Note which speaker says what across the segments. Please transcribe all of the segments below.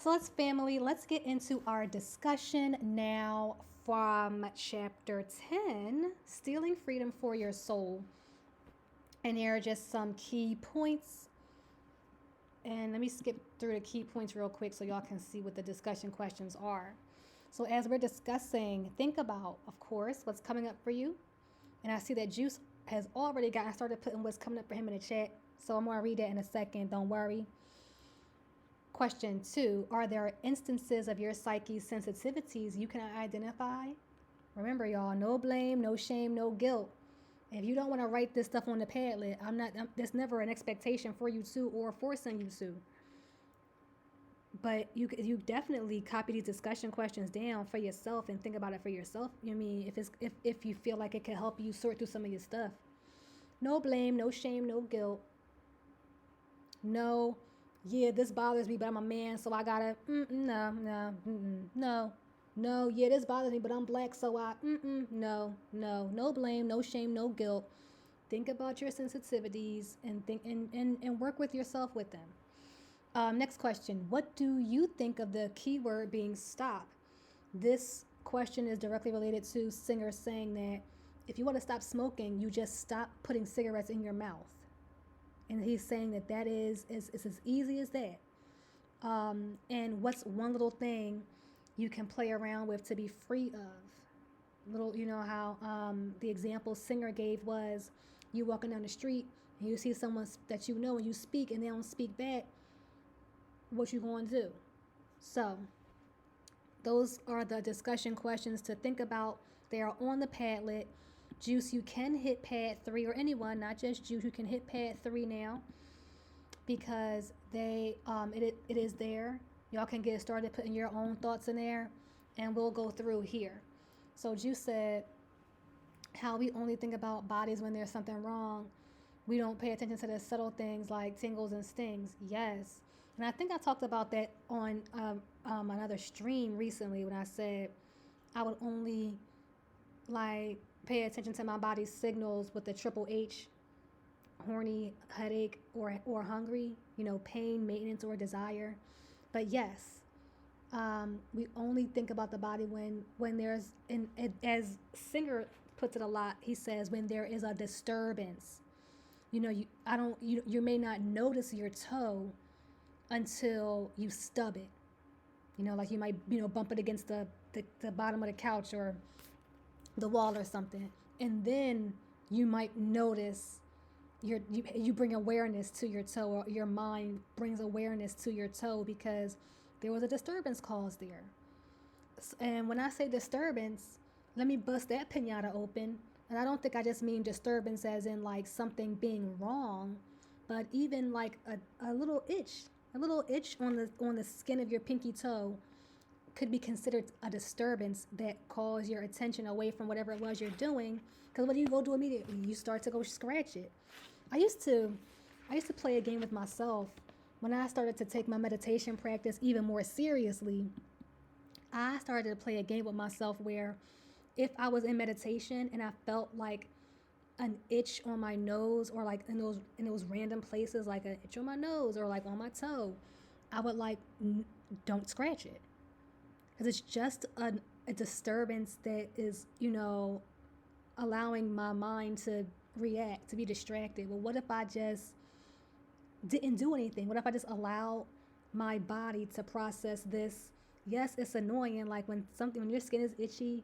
Speaker 1: So let's get into our discussion now from chapter 10, Stealing Freedom for Your Soul. And there are just some key points. And let me skip through the key points real quick so y'all can see what the discussion questions are. So as we're discussing, think about, of course, what's coming up for you. And I see that Juice has already started putting what's coming up for him in the chat. So I'm going to read that in a second. Don't worry. Question 2, are there instances of your psyche's sensitivities you can identify? Remember, y'all, no blame, no shame, no guilt. If you don't want to write this stuff on the Padlet, there's never an expectation for you to or forcing you to. But you definitely copy these discussion questions down for yourself and think about it for yourself. I mean, if you feel like it can help you sort through some of your stuff. No blame, no shame, no guilt. No, yeah, this bothers me, but I'm a man, so I gotta, no, yeah, this bothers me, but I'm black, so no blame, no shame, no guilt. Think about your sensitivities and think and work with yourself with them. Next question, what do you think of the keyword being stop? This question is directly related to Singer saying that if you want to stop smoking, you just stop putting cigarettes in your mouth. And he's saying that is as easy as that. And what's one little thing you can play around with to be free of? Little, you know how the example Singer gave was you walking down the street and you see someone that you know and you speak and they don't speak back. What you going to do? So those are the discussion questions to think about. They are on the Padlet. Juice, you can hit pad 3, or anyone, not just Juice, you can hit pad 3 now because it is there. Y'all can get started putting your own thoughts in there and we'll go through here. So Juice said how we only think about bodies when there's something wrong. We don't pay attention to the subtle things like tingles and stings. Yes. And I think I talked about that on another stream recently when I said I would only pay attention to my body's signals with the triple H, horny, headache, or hungry, pain, maintenance, or desire. But yes, we only think about the body when there's, as Singer puts it a lot, he says, when there is a disturbance. You may not notice your toe until you stub it. Like you might, bump it against the bottom of the couch or the wall or something, and then you might notice you bring awareness to your toe, or your mind brings awareness to your toe because there was a disturbance caused there. And when I say disturbance, let me bust that pinata open. And I don't think I just mean disturbance as in like something being wrong, but even like a little itch on the skin of your pinky toe could be considered a disturbance that calls your attention away from whatever it was you're doing. Because what do you go do immediately? You start to go scratch it. I used to play a game with myself when I started to take my meditation practice even more seriously. I started to play a game with myself where if I was in meditation and I felt like an itch on my nose, or like in those random places, like an itch on my nose or like on my toe, I would don't scratch it. Because it's just a disturbance that is, allowing my mind to react, to be distracted. Well, what if I just didn't do anything? What if I just allow my body to process this? Yes, it's annoying. Like when your skin is itchy,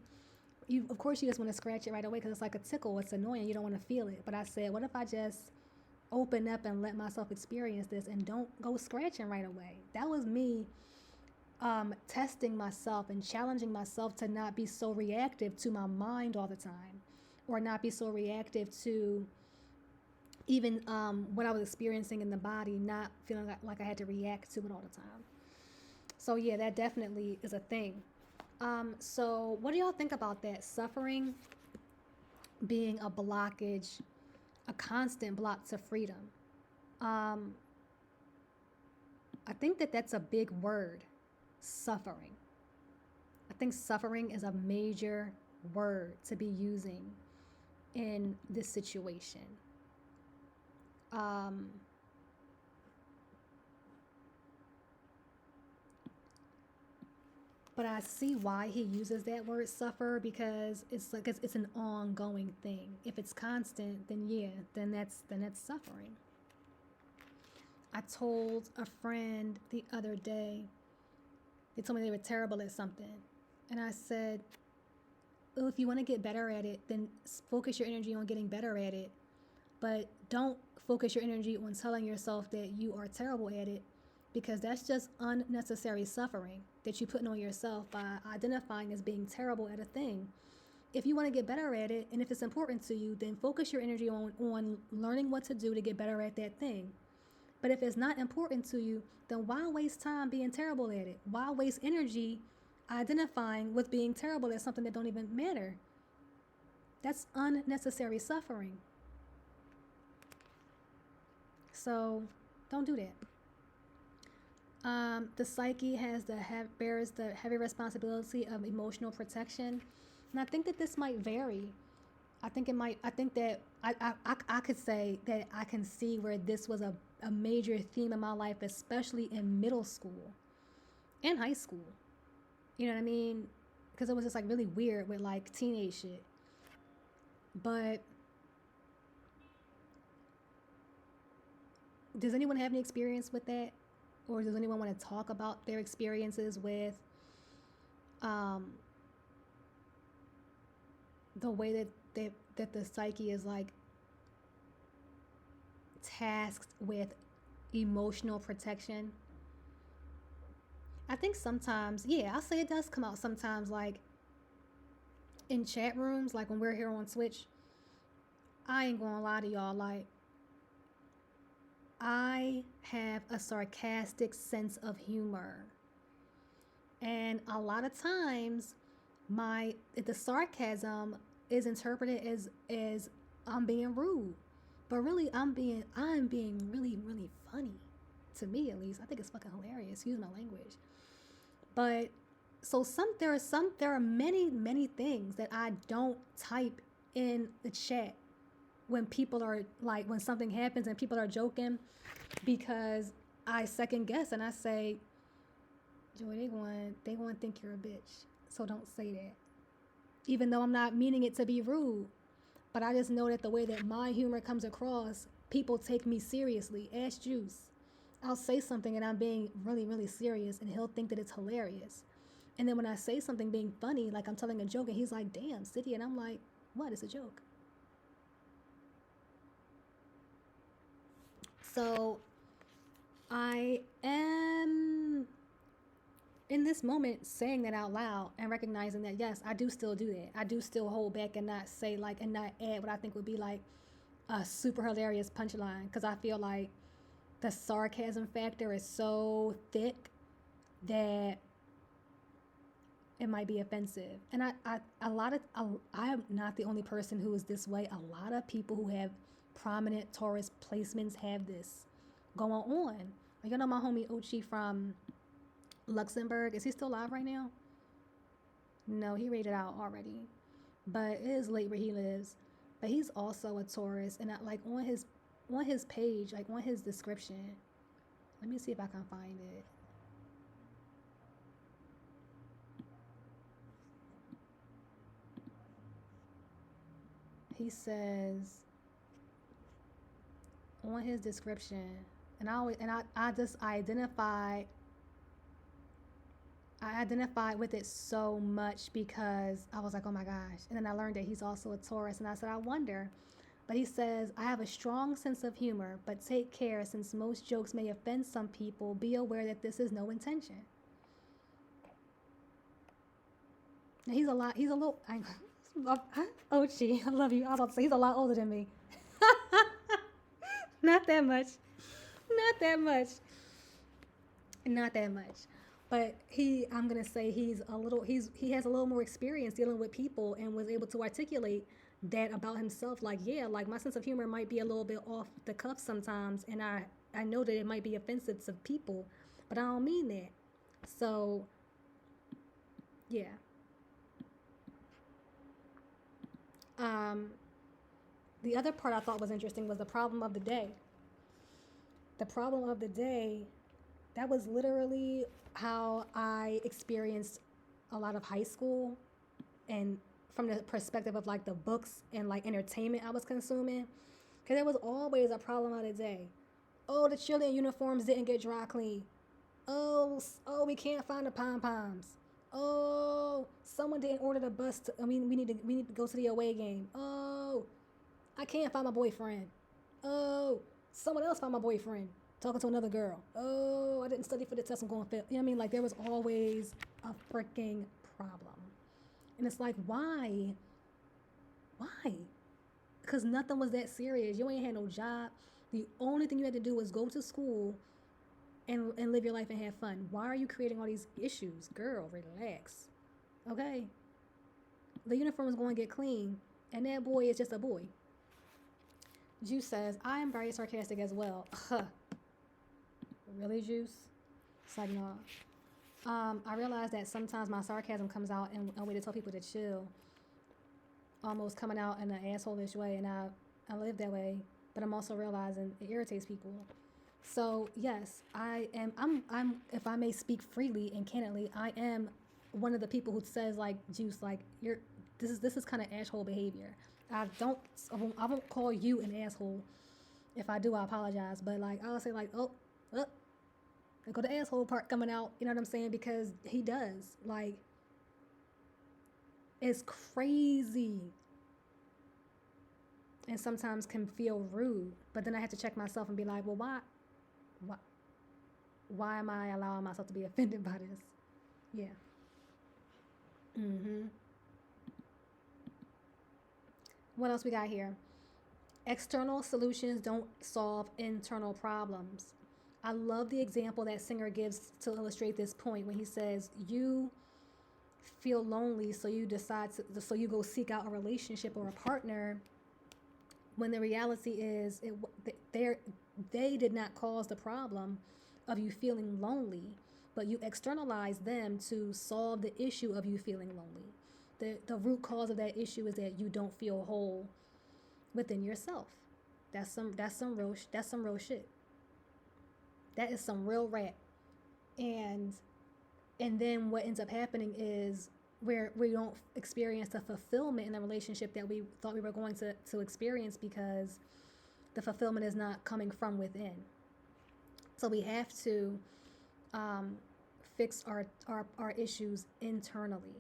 Speaker 1: of course you just want to scratch it right away because it's like a tickle. It's annoying. You don't want to feel it. But I said, what if I just open up and let myself experience this and don't go scratching right away? That was me testing myself and challenging myself to not be so reactive to my mind all the time, or not be so reactive to even what I was experiencing in the body, not feeling like I had to react to it all the time. So yeah, that definitely is a thing. So what do y'all think about that? Suffering being a blockage, a constant block to freedom. I think that's a big word. Suffering. I think suffering is a major word to be using in this situation. But I see why he uses that word suffer, because it's an ongoing thing. If it's constant, then yeah, then that's suffering. I told a friend the other day, they told me they were terrible at something. And I said, oh, if you want to get better at it, then focus your energy on getting better at it. But don't focus your energy on telling yourself that you are terrible at it, because that's just unnecessary suffering that you're putting on yourself by identifying as being terrible at a thing. If you want to get better at it, and if it's important to you, then focus your energy on learning what to do to get better at that thing. But if it's not important to you, then why waste time being terrible at it? Why waste energy identifying with being terrible at something that don't even matter? That's unnecessary suffering. So don't do that. The psyche bears the heavy responsibility of emotional protection, and I think that this might vary. I think that I could say that I can see where this was a major theme in my life, especially in middle school and high school. You know what I mean? Because it was just like really weird with like teenage shit. But does anyone have any experience with that? Or does anyone want to talk about their experiences with the way that the psyche is like tasked with emotional protection? I think sometimes, yeah, I'll say it does come out sometimes, like in chat rooms, like when we're here on Twitch. I ain't gonna lie to y'all, like I have a sarcastic sense of humor. And a lot of times the sarcasm is interpreted as I'm being rude. But really I'm being really, really funny. To me at least. I think it's fucking hilarious. Excuse my language. But so there are many things that I don't type in the chat when people are like, when something happens and people are joking, because I second guess and I say, Joy, they going to think you're a bitch. So don't say that. Even though I'm not meaning it to be rude, but I just know that the way that my humor comes across, people take me seriously. Ask Juice. I'll say something and I'm being really, really serious, and he'll think that it's hilarious. And then when I say something being funny, like I'm telling a joke, and he's like, damn, City, and I'm like, what? It's a joke. So I am in this moment saying that out loud and recognizing that, yes, I do still do that. I do still hold back and not say like, and not add what I think would be like a super hilarious punchline, because I feel like the sarcasm factor is so thick that it might be offensive. And I am not the only person who is this way. A lot of people who have prominent Taurus placements have this going on. Like, you know my homie Ochi from Luxembourg, is he still alive right now? No, he rated out already, but it is late where he lives. But he's also a Taurus, and like on his page, like on his description, let me see if I can find it. He says on his description, and I identified with it so much because I was like, oh my gosh. And then I learned that he's also a Taurus, and I said, I wonder. But he says, I have a strong sense of humor, but take care, since most jokes may offend some people. Be aware that this is no intention. And he's a little, Ochi, I love you. I was about to say, he's a lot older than me. Not that much. But I'm gonna say he has a little more experience dealing with people, and was able to articulate that about himself. Like, yeah, like my sense of humor might be a little bit off the cuff sometimes, and I know that it might be offensive to people, but I don't mean that. So yeah. The other part I thought was interesting was the problem of the day. The problem of the day, that was literally how I experienced a lot of high school, and from the perspective of like the books and like entertainment I was consuming, because there was always a problem of the day. Oh, the cheerleading uniforms didn't get dry clean. Oh, we can't find the pom poms. Oh, someone didn't order the bus. We need to go to the away game. Oh, I can't find my boyfriend. Oh, someone else found my boyfriend talking to another girl. Oh, I didn't study for the test. I'm going to fail. You know what I mean? Like there was always a freaking problem, and it's like why? Why? Because nothing was that serious. You ain't had no job. The only thing you had to do was go to school and live your life and have fun. Why are you creating all these issues? Girl, relax. Okay? The uniform is going to get clean, and that boy is just a boy. Juice says, I am very sarcastic as well. Really, Juice? It's like, no. I realize that sometimes my sarcasm comes out in a way to tell people to chill, almost coming out in an asshole-ish way, and I live that way, but I'm also realizing it irritates people. So yes, I'm if I may speak freely and candidly, I am one of the people who says like Juice, like this is kind of asshole behavior. I won't call you an asshole. If I do, I apologize. But like I'll say like oh, there go the asshole part coming out. You know what I'm saying? Because he does. Like it's crazy. And sometimes can feel rude. But then I have to check myself and be like, well, why am I allowing myself to be offended by this? Yeah. Mm-hmm. What else we got here? External solutions don't solve internal problems. I love the example that Singer gives to illustrate this point when he says, you feel lonely, so you so you go seek out a relationship or a partner, when the reality is they did not cause the problem of you feeling lonely, but you externalize them to solve the issue of you feeling lonely. The root cause of that issue is that you don't feel whole within yourself. That's some real shit. That is some real rap. And then what ends up happening is where we don't experience the fulfillment in the relationship that we thought we were going to experience, because the fulfillment is not coming from within. So we have to fix our issues internally.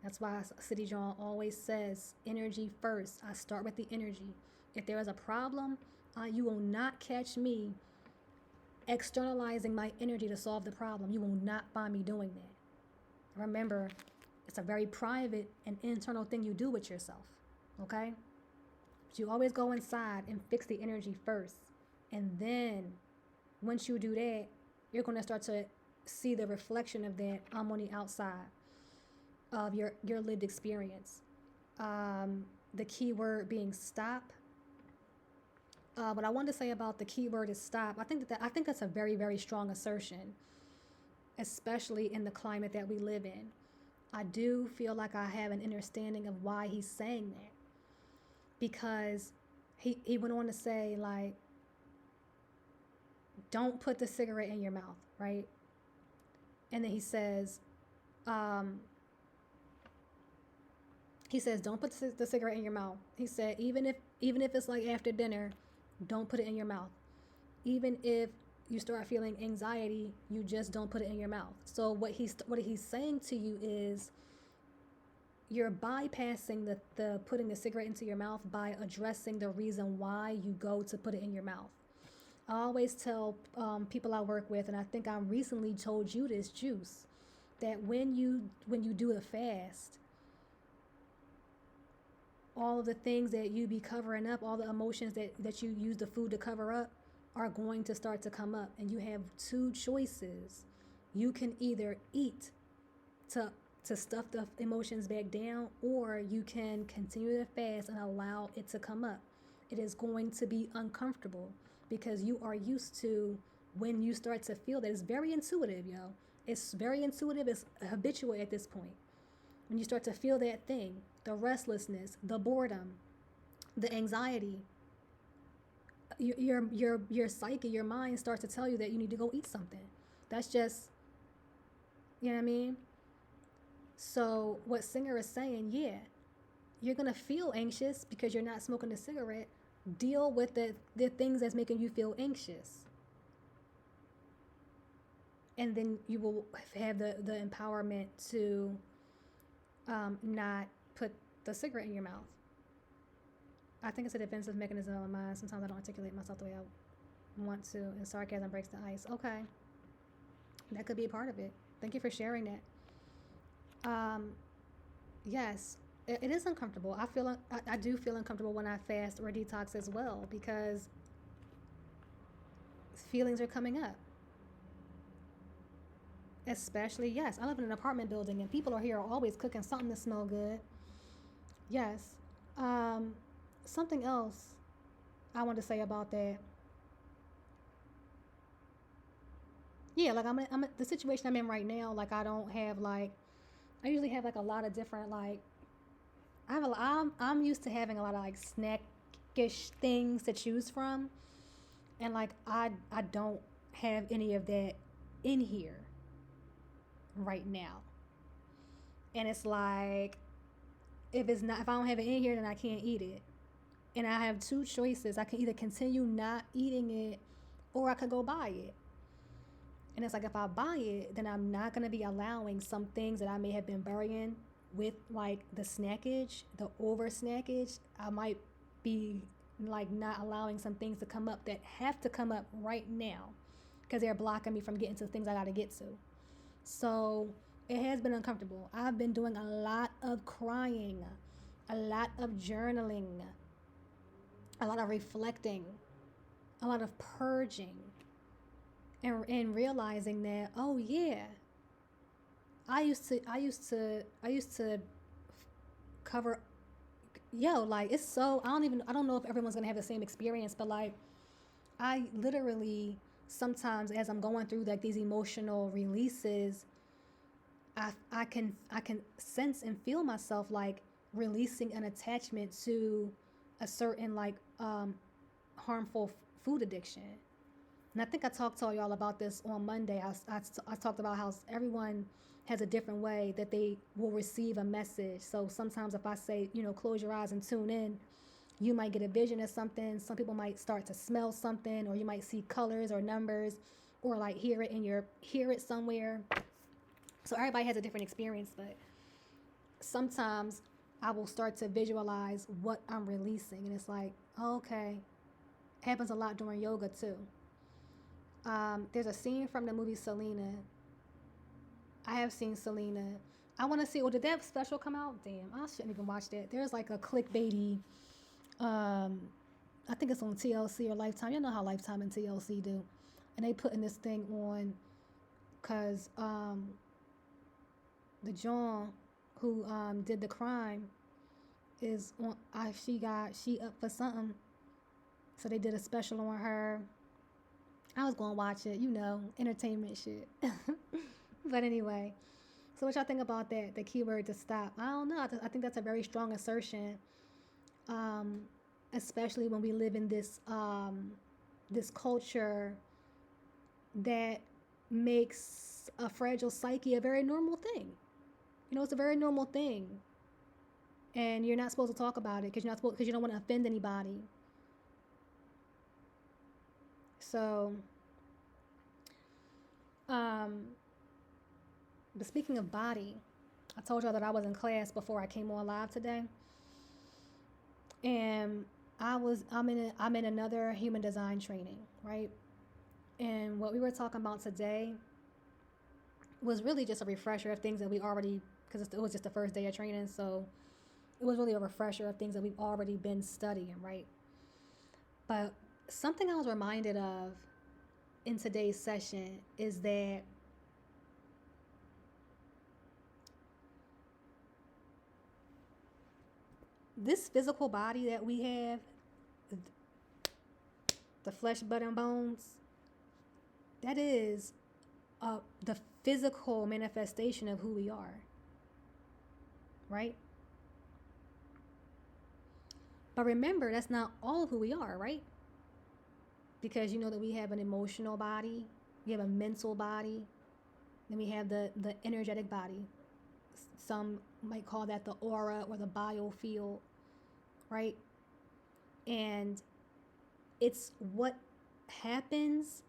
Speaker 1: That's why City John always says energy first. I start with the energy. If there is a problem, you will not catch me externalizing my energy to solve the problem. You will not find me doing that. Remember, it's a very private and internal thing you do with yourself, okay? But you always go inside and fix the energy first. And then once you do that, you're going to start to see the reflection of that on the outside of your lived experience. The key word being stop. What I wanted to say about the key word is stop. I think that's a very, very strong assertion, especially in the climate that we live in. I do feel like I have an understanding of why he's saying that, because he went on to say, like, don't put the cigarette in your mouth, right? And then he says, don't put the cigarette in your mouth. He said, even if it's like after dinner, don't put it in your mouth. Even if you start feeling anxiety, you just don't put it in your mouth. So what he's saying to you is, you're bypassing the putting the cigarette into your mouth by addressing the reason why you go to put it in your mouth. I always tell people I work with, and I think I recently told you this, Juice, that when you do a fast, all of the things that you be covering up, all the emotions that you use the food to cover up, are going to start to come up. And you have two choices. You can either eat to stuff the emotions back down, or you can continue to fast and allow it to come up. It is going to be uncomfortable, because you are used to, when you start to feel that, it's very intuitive, yo. It's very intuitive. It's habitual at this point. When you start to feel that thing, the restlessness, the boredom, the anxiety, your psyche, your mind starts to tell you that you need to go eat something. That's just, you know what I mean? So what Singer is saying, yeah, you're gonna feel anxious because you're not smoking a cigarette. Deal with the things that's making you feel anxious. And then you will have the empowerment to not put the cigarette in your mouth. I think it's a defensive mechanism of mine. Sometimes I don't articulate myself the way I want to, and sarcasm breaks the ice. Okay, that could be a part of it. Thank you for sharing that. Yes, it is uncomfortable. I do feel uncomfortable when I fast or detox as well, because feelings are coming up. Especially, yes, I live in an apartment building and people are here always cooking something to smell good. Yes. Um, Something else I want to say about that. Yeah, like the situation I'm in right now. Like I don't have like I usually have like a lot of different like I'm used to having a lot of like snackish things to choose from, and like I don't have any of that in here right now. And it's like if I don't have it in here, then I can't eat it. And I have two choices. I can either continue not eating it, or I could go buy it. And it's like if I buy it, then I'm not gonna be allowing some things that I may have been burying with like the snackage, the over snackage. I might be like not allowing some things to come up that have to come up right now because they're blocking me from getting to the things I gotta get to. So it has been uncomfortable. I've been doing a lot of crying, a lot of journaling, a lot of reflecting, a lot of purging, and realizing that, oh yeah, I used to cover, yo, like it's so I don't know if everyone's gonna have the same experience, but like I literally sometimes as I'm going through like these emotional releases, I can sense and feel myself like releasing an attachment to a certain like harmful food addiction. And I think I talked to y'all about this on Monday. I talked about how everyone has a different way that they will receive a message. So sometimes if I say, close your eyes and tune in, you might get a vision of something. Some people might start to smell something, or you might see colors or numbers, or like hear it somewhere. So everybody has a different experience, but sometimes I will start to visualize what I'm releasing, and it's like, oh, okay, happens a lot during yoga too. There's a scene from the movie Selena. I have seen Selena. I want to see. Did that special come out? Damn, I shouldn't even watch that. There's like a clickbaity. Um, I think it's on TLC or Lifetime. You know how Lifetime and TLC do, and they putting this thing on because the John who did the crime is on. She up for something, so they did a special on her. I was gonna watch it, entertainment shit. But anyway, so what y'all think about that? The keyword to stop. I don't know. I think that's a very strong assertion, especially when we live in this culture that makes a fragile psyche a very normal thing. It's a very normal thing, and you're not supposed to talk about it because you don't want to offend anybody. So, but speaking of body, I told y'all that I was in class before I came on live today, and I'm in another human design training, right? And what we were talking about today was really just a refresher of things that we already, because it was just the first day of training, so it was really a refresher of things that we've already been studying, right? But something I was reminded of in today's session is that this physical body that we have, the flesh, blood, and bones, that is the physical manifestation of who we are, right? But remember, that's not all of who we are, right? Because you know that we have an emotional body, we have a mental body, then we have the energetic body. some might call that the aura or the biofield, right? And it's what happens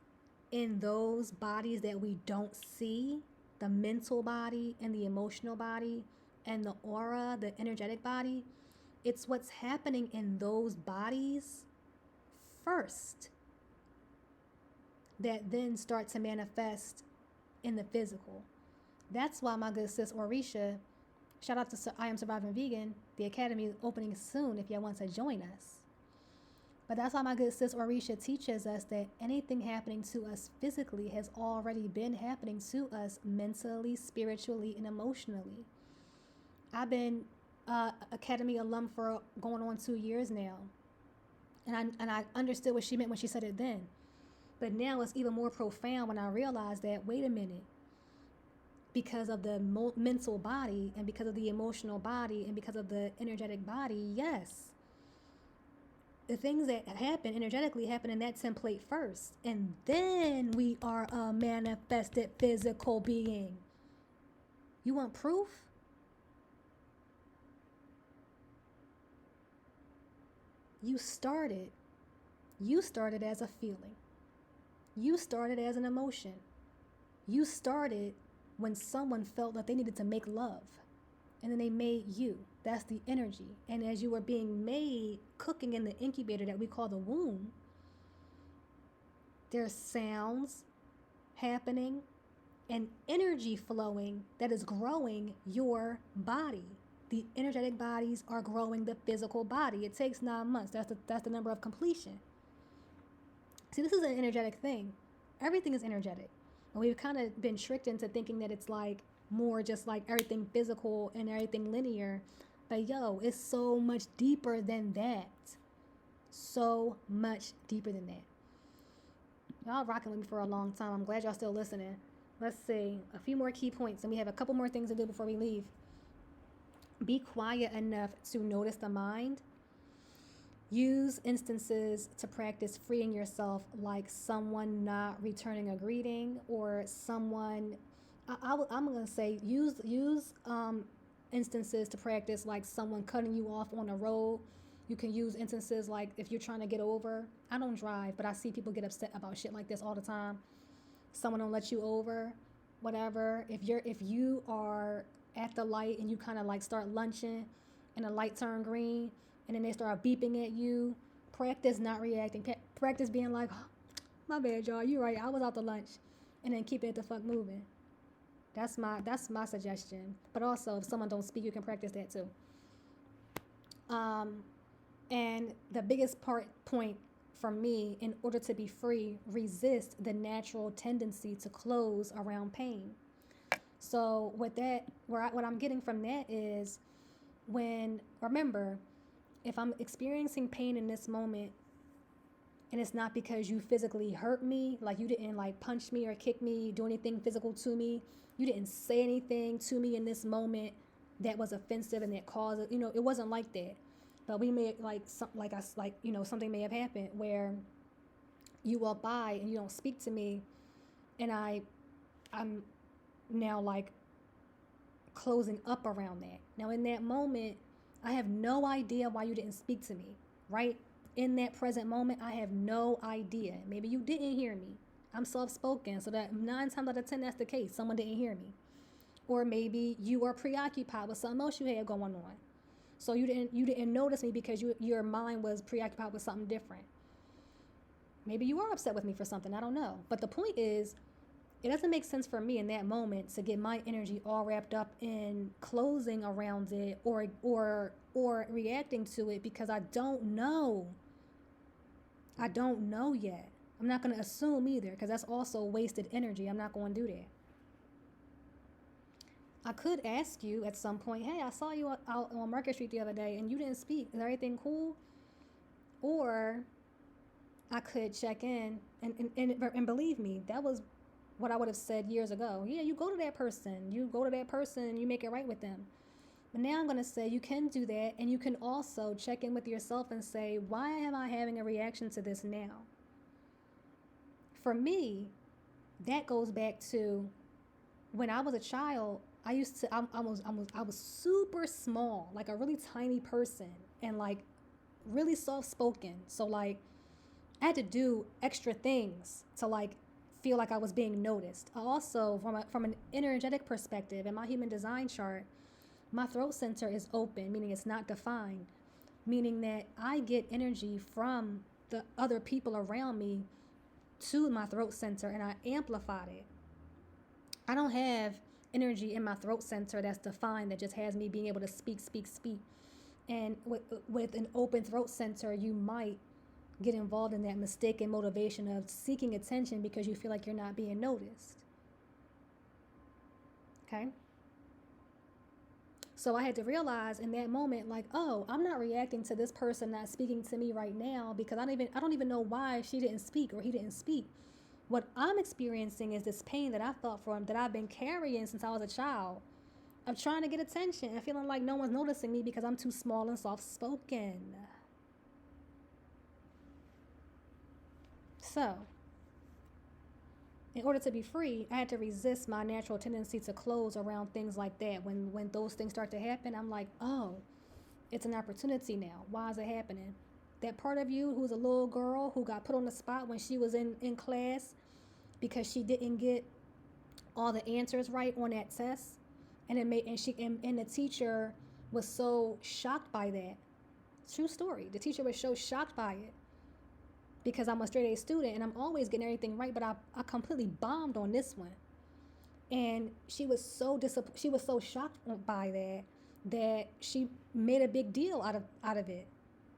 Speaker 1: in those bodies that we don't see, the mental body and the emotional body and the aura, the energetic body. It's what's happening in those bodies first that then start to manifest in the physical. That's why my good sis Orisha, shout out to I Am Surviving Vegan, the academy is opening soon if y'all want to join us. But that's why my good sis Orisha teaches us that anything happening to us physically has already been happening to us mentally, spiritually, and emotionally. I've been academy alum for going on 2 years now. And I understood what she meant when she said it then. But now it's even more profound when I realize that, wait a minute, because of the mental body and because of the emotional body and because of the energetic body, yes, the things that happen energetically happen in that template first. And then we are a manifested physical being. You want proof? You started as a feeling. You started as an emotion. You started when someone felt that they needed to make love. And then they made you. That's the energy. And as you were being made, cooking in the incubator that we call the womb, there's sounds happening and energy flowing that is growing your body. The energetic bodies are growing the physical body. It takes 9 months. That's the number of completion. See, this is an energetic thing. Everything is energetic. And we've kind of been tricked into thinking that it's like more just like everything physical and everything linear. But yo, it's so much deeper than that. So much deeper than that. Y'all rocking with me for a long time. I'm glad y'all still listening. Let's see. A few more key points, and we have a couple more things to do before we leave. Be quiet enough to notice the mind. Use instances to practice freeing yourself, like someone not returning a greeting or someone. I'm going to say use instances to practice, like someone cutting you off on the road. You can use instances like if you're trying to get over. I don't drive, but I see people get upset about shit like this all the time. Someone don't let you over, whatever. If you are at the light and you kind of like start lunching and the light turn green and then they start beeping at you, practice not reacting. Practice being like, oh, my bad, y'all. You're right. I was out to lunch. And then keep it the fuck moving. That's my suggestion. But also, if someone don't speak, you can practice that too. And the biggest point for me, in order to be free, resist the natural tendency to close around pain. So with that, what I'm getting from that is remember, if I'm experiencing pain in this moment, and it's not because you physically hurt me, like you didn't like punch me or kick me, do anything physical to me, you didn't say anything to me in this moment that was offensive and that caused it, it wasn't like that. But we may something may have happened where you walk by and you don't speak to me, and I'm now like closing up around that. Now in that moment, I have no idea why you didn't speak to me, right? In that present moment, I have no idea. Maybe you didn't hear me. I'm soft-spoken, so that 9 times out of 10, that's the case. Someone didn't hear me. Or maybe you were preoccupied with something else you had going on. So you didn't notice me because your mind was preoccupied with something different. Maybe you are upset with me for something. I don't know. But the point is, it doesn't make sense for me in that moment to get my energy all wrapped up in closing around it or reacting to it, because I don't know. I don't know yet. I'm not going to assume either, because that's also wasted energy. I'm not going to do that. I could ask you at some point, hey, I saw you out on Market Street the other day and you didn't speak. Is everything cool? Or I could check in and believe me, that was what I would have said years ago. Yeah, you go to that person. You make it right with them. But now I'm going to say you can do that, and you can also check in with yourself and say, why am I having a reaction to this now? For me, that goes back to when I was a child, I was super small, like a really tiny person, and like really soft spoken. So like I had to do extra things to like feel like I was being noticed. Also, from an energetic perspective, in my human design chart, my throat center is open, meaning it's not defined, meaning that I get energy from the other people around me to my throat center and I amplified it. I don't have energy in my throat center that's defined that just has me being able to speak, speak, speak. And with an open throat center, you might get involved in that mistaken motivation of seeking attention because you feel like you're not being noticed. Okay? So I had to realize in that moment, like, oh, I'm not reacting to this person not speaking to me right now because I don't even know why she didn't speak or he didn't speak. What I'm experiencing is this pain that I felt for him that I've been carrying since I was a child of trying to get attention and feeling like no one's noticing me because I'm too small and soft spoken. So, in order to be free, I had to resist my natural tendency to close around things like that. When those things start to happen, I'm like, oh, it's an opportunity now. Why is it happening? That part of you who's a little girl who got put on the spot when she was in class because she didn't get all the answers right on that test, and the teacher was so shocked by that. True story. The teacher was so shocked by it because I'm a straight A student and I'm always getting everything right, but I completely bombed on this one. And she was so she was so shocked by that she made a big deal out of it.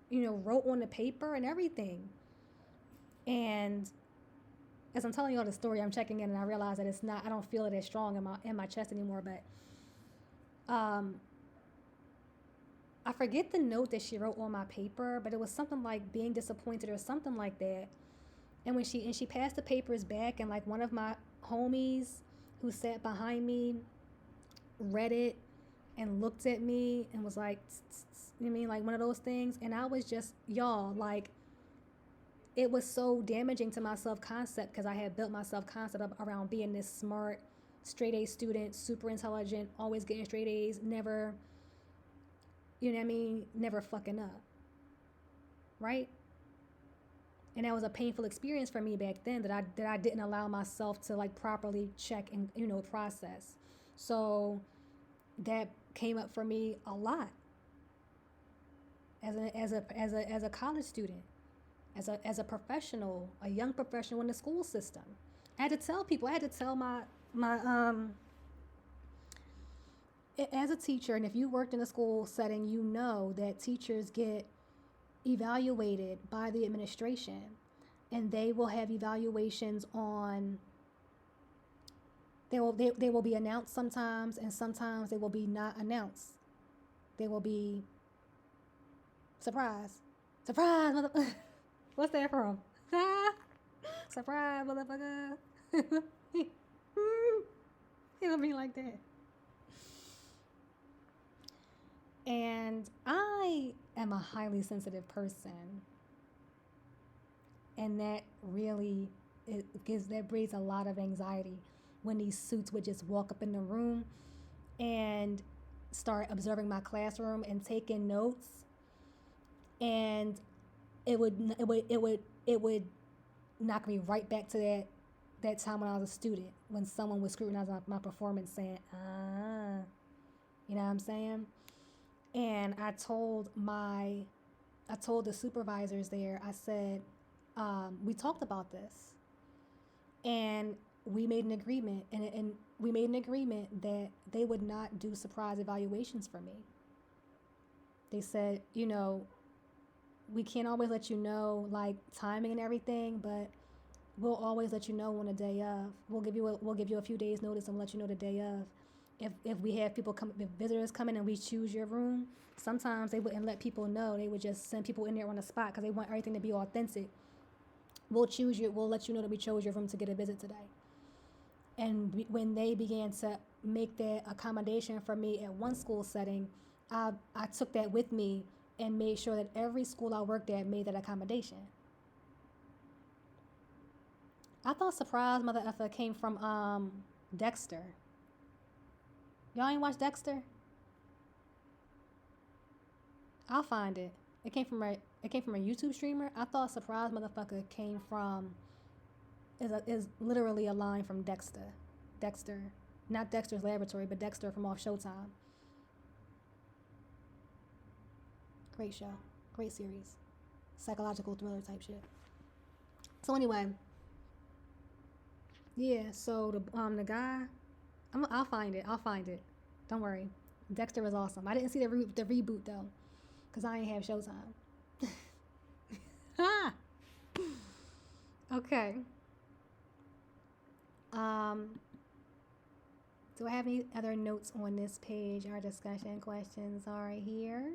Speaker 1: You know, wrote on the paper and everything. And as I'm telling you all the story, I'm checking in and I realize that I don't feel it as strong in my chest anymore, but I forget the note that she wrote on my paper, but it was something like being disappointed or something like that. And when she passed the papers back, and like one of my homies who sat behind me read it and looked at me and was like, you know what I mean, like one of those things. And I was just, y'all, like, it was so damaging to my self-concept because I had built my self-concept up around being this smart, straight A student, super intelligent, always getting straight A's, never, you know what I mean, never fucking up, right? And that was a painful experience for me back then that I didn't allow myself to like properly check and, you know, process. So that came up for me a lot as a college student, as a professional, a young professional in the school system. I had to tell people, I had to tell my as a teacher, and if you worked in a school setting, you know that teachers get evaluated by the administration, and they will have evaluations on, they will be announced sometimes, and sometimes they will be not announced. They will be surprise mother. What's that from? Surprise motherfucker. It'll be like that. And I am a highly sensitive person, and that really that breeds a lot of anxiety when these suits would just walk up in the room and start observing my classroom and taking notes, and it would knock me right back to that time when I was a student, when someone would scrutinize my performance, saying, you know what I'm saying? And I told the supervisors there, I said, we talked about this, and we made an agreement, and we made an agreement that they would not do surprise evaluations for me. They said, you know, we can't always let you know like timing and everything, but we'll always let you know on the day of. We'll give you a few days notice and we'll let you know the day of. If we have people come, if visitors come in and we choose your room, sometimes they wouldn't let people know. They would just send people in there on the spot because they want everything to be authentic. We'll let you know that we chose your room to get a visit today. And when they began to make that accommodation for me at one school setting, I took that with me and made sure that every school I worked at made that accommodation. I thought surprise mother effer came from Dexter. Y'all ain't watch Dexter? I'll find it. It came from a YouTube streamer. I thought Surprise Motherfucker came from is literally a line from Dexter. Dexter. Not Dexter's Laboratory, but Dexter from off Showtime. Great show. Great series. Psychological thriller type shit. So anyway, yeah, so the guy I'll find it. I'll find it. Don't worry. Dexter was awesome. I didn't see the reboot though, cause I ain't have Showtime. Ah. Okay. Do I have any other notes on this page? Our discussion questions are here.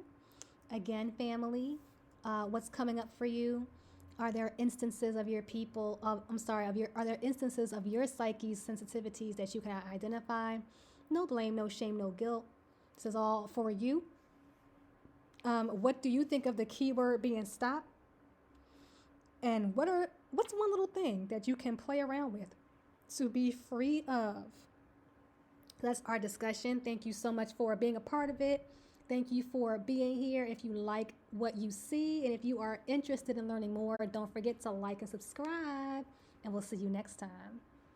Speaker 1: Again, family, what's coming up for you? Are there instances of your people of I'm sorry of your are there instances of your psyche's sensitivities that you can identify? No blame, no shame, no guilt. This is all for you. What do you think of the keyword being stop? And what's one little thing that you can play around with to be free of? That's our discussion. Thank you so much for being a part of it. Thank you for being here. If you like what you see and if you are interested in learning more, don't forget to like and subscribe. And we'll see you next time.